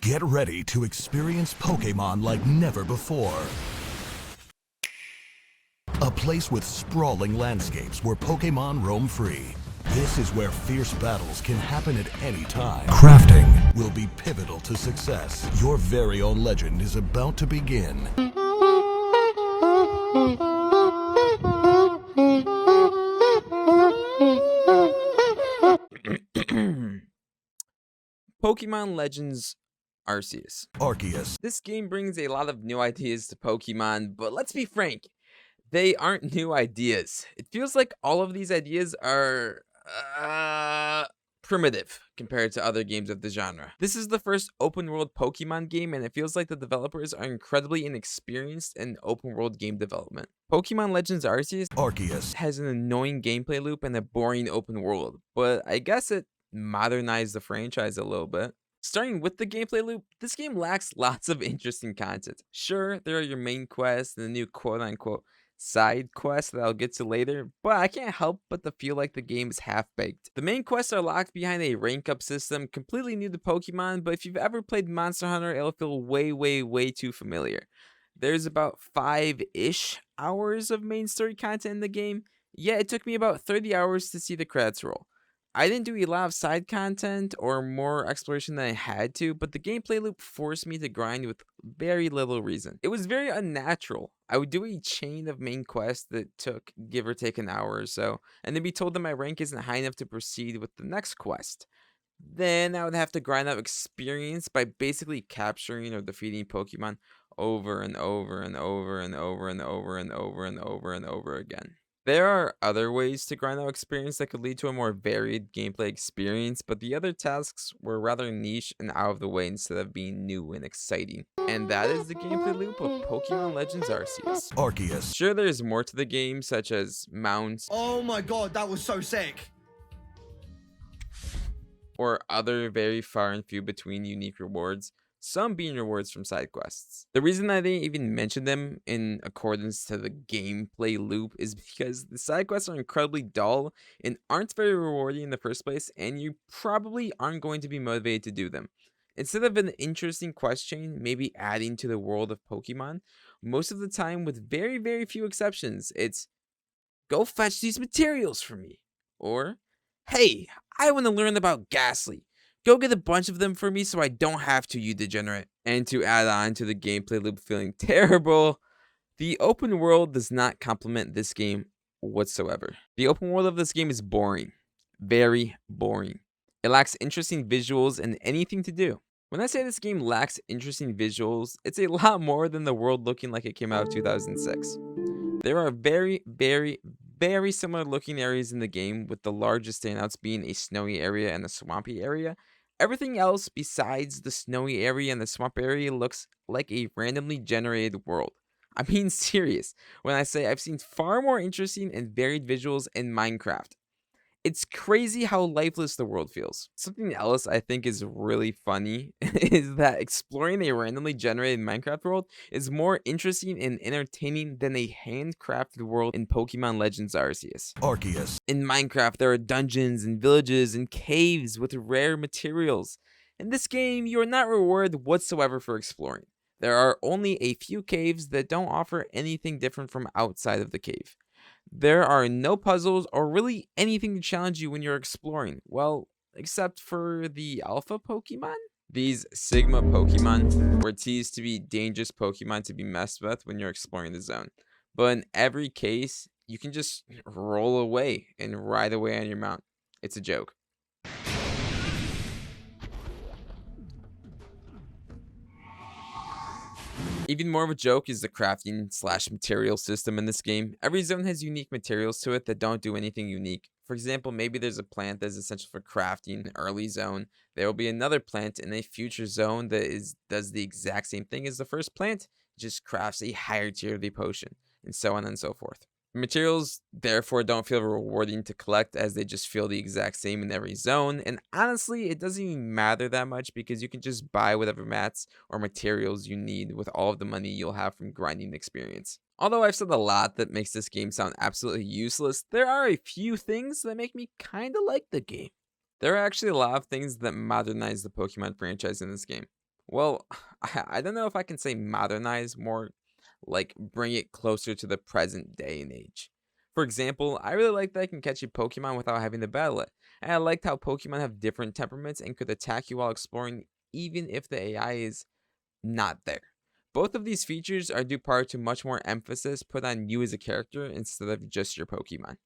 Get ready to experience Pokémon like never before. A place with sprawling landscapes where Pokémon roam free. This is where fierce battles can happen at any time. Crafting will be pivotal to success. Your very own legend is about to begin. Pokemon Legends Arceus. Arceus. This game brings a lot of new ideas to Pokemon, but let's be frank, they aren't new ideas. It feels like all of these ideas are primitive compared to other games of the genre. This is the first open world Pokemon game, and it feels like the developers are incredibly inexperienced in open world game development. Pokemon Legends Arceus has an annoying gameplay loop and a boring open world, but I guess it modernized the franchise a little bit. Starting with the gameplay loop, this game lacks lots of interesting content. Sure, there are your main quests and the new quote-unquote side quests that I'll get to later, but I can't help but to feel like the game is half-baked. The main quests are locked behind a rank-up system completely new to Pokemon, but if you've ever played Monster Hunter, it'll feel way too familiar. There's about 5-ish hours of main story content in the game, yet it took me about 30 hours to see the credits roll. I didn't do a lot of side content or more exploration than I had to, but the gameplay loop forced me to grind with very little reason. It was very unnatural. I would do a chain of main quests that took give or take an hour or so, and then be told that my rank isn't high enough to proceed with the next quest. Then I would have to grind out experience by basically capturing or defeating Pokemon over and over and over and over and over and over and over and over again. There are other ways to grind out experience that could lead to a more varied gameplay experience, but the other tasks were rather niche and out of the way instead of being new and exciting. And that is the gameplay loop of Pokemon Legends Arceus. Sure, there's more to the game, such as mounts. Oh my god, that was so sick. Or other very far and few between unique rewards, some being rewards from side quests. The reason I didn't even mention them in accordance to the gameplay loop is because the side quests are incredibly dull and aren't very rewarding in the first place, and you probably aren't going to be motivated to do them. Instead of an interesting quest chain, maybe adding to the world of Pokemon, most of the time, with very few exceptions, it's go fetch these materials for me. Or, hey, I want to learn about Ghastly. Go get a bunch of them for me so I don't have to, you degenerate. And to add on to the gameplay loop feeling terrible, the open world does not complement this game whatsoever. The open world of this game is boring. Very boring. It lacks interesting visuals and anything to do. When I say this game lacks interesting visuals, it's a lot more than the world looking like it came out of 2006. There are very similar looking areas in the game, with the largest standouts being a snowy area and a swampy area. Everything else besides the snowy area and the swamp area looks like a randomly generated world. I'm being serious when I say I've seen far more interesting and varied visuals in Minecraft. It's crazy how lifeless the world feels. Something else I think is really funny is that exploring a randomly generated Minecraft world is more interesting and entertaining than a handcrafted world in Pokemon Legends Arceus. In Minecraft, there are dungeons and villages and caves with rare materials. In this game, you are not rewarded whatsoever for exploring. There are only a few caves that don't offer anything different from outside of the cave. There are no puzzles or really anything to challenge you when you're exploring. Well, except for the alpha Pokemon? These Sigma Pokemon were teased to be dangerous Pokemon to be messed with when you're exploring the zone. But in every case, you can just roll away and ride away on your mount. It's a joke. Even more of a joke is the crafting/material system in this game. Every zone has unique materials to it that don't do anything unique. For example, maybe there's a plant that is essential for crafting in an early zone. There will be another plant in a future zone that does the exact same thing as the first plant, just crafts a higher tier of the potion, and so on and so forth. Materials, therefore, don't feel rewarding to collect, as they just feel the exact same in every zone, and honestly, it doesn't even matter that much because you can just buy whatever mats or materials you need with all of the money you'll have from grinding experience. Although I've said a lot that makes this game sound absolutely useless, there are a few things that make me kinda like the game. There are actually a lot of things that modernize the Pokemon franchise in this game. Well, I don't know if I can say modernize, more like bring it closer to the present day and age. For example, I really like that I can catch a Pokemon without having to battle it. And I liked how Pokemon have different temperaments and could attack you while exploring even if the AI is not there. Both of these features are due part to much more emphasis put on you as a character instead of just your Pokemon.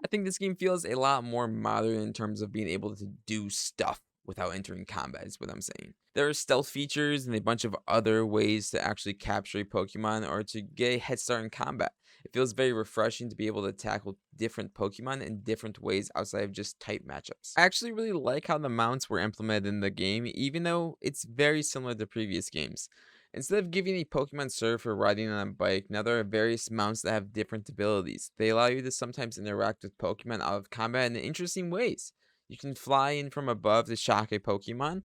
I think this game feels a lot more modern in terms of being able to do stuff without entering combat, is what I'm saying. There are stealth features and a bunch of other ways to actually capture a Pokemon or to get a head start in combat. It feels very refreshing to be able to tackle different Pokemon in different ways outside of just type matchups. I actually really like how the mounts were implemented in the game, even though it's very similar to previous games. Instead of giving a Pokemon serve for riding on a bike, now there are various mounts that have different abilities. They allow you to sometimes interact with Pokemon out of combat in interesting ways. You can fly in from above to shock a Pokemon,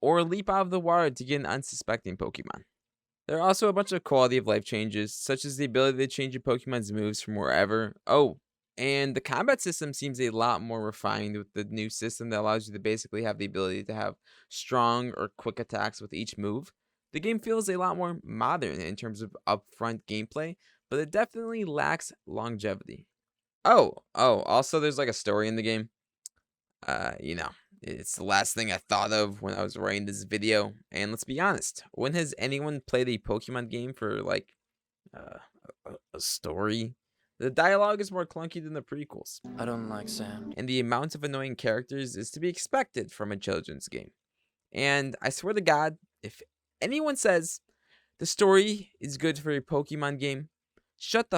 or leap out of the water to get an unsuspecting Pokemon. There are also a bunch of quality of life changes, such as the ability to change a Pokemon's moves from wherever. Oh, and the combat system seems a lot more refined with the new system that allows you to basically have the ability to have strong or quick attacks with each move. The game feels a lot more modern in terms of upfront gameplay, but it definitely lacks longevity. Also there's like a story in the game. You know, it's the last thing I thought of when I was writing this video. And let's be honest, when has anyone played a Pokemon game for like uh, a story? The dialogue is more clunky than the prequels, I don't like sand. and the amount of annoying characters is to be expected from a children's game. And I swear to God, if anyone says the story is good for a Pokemon game, shut the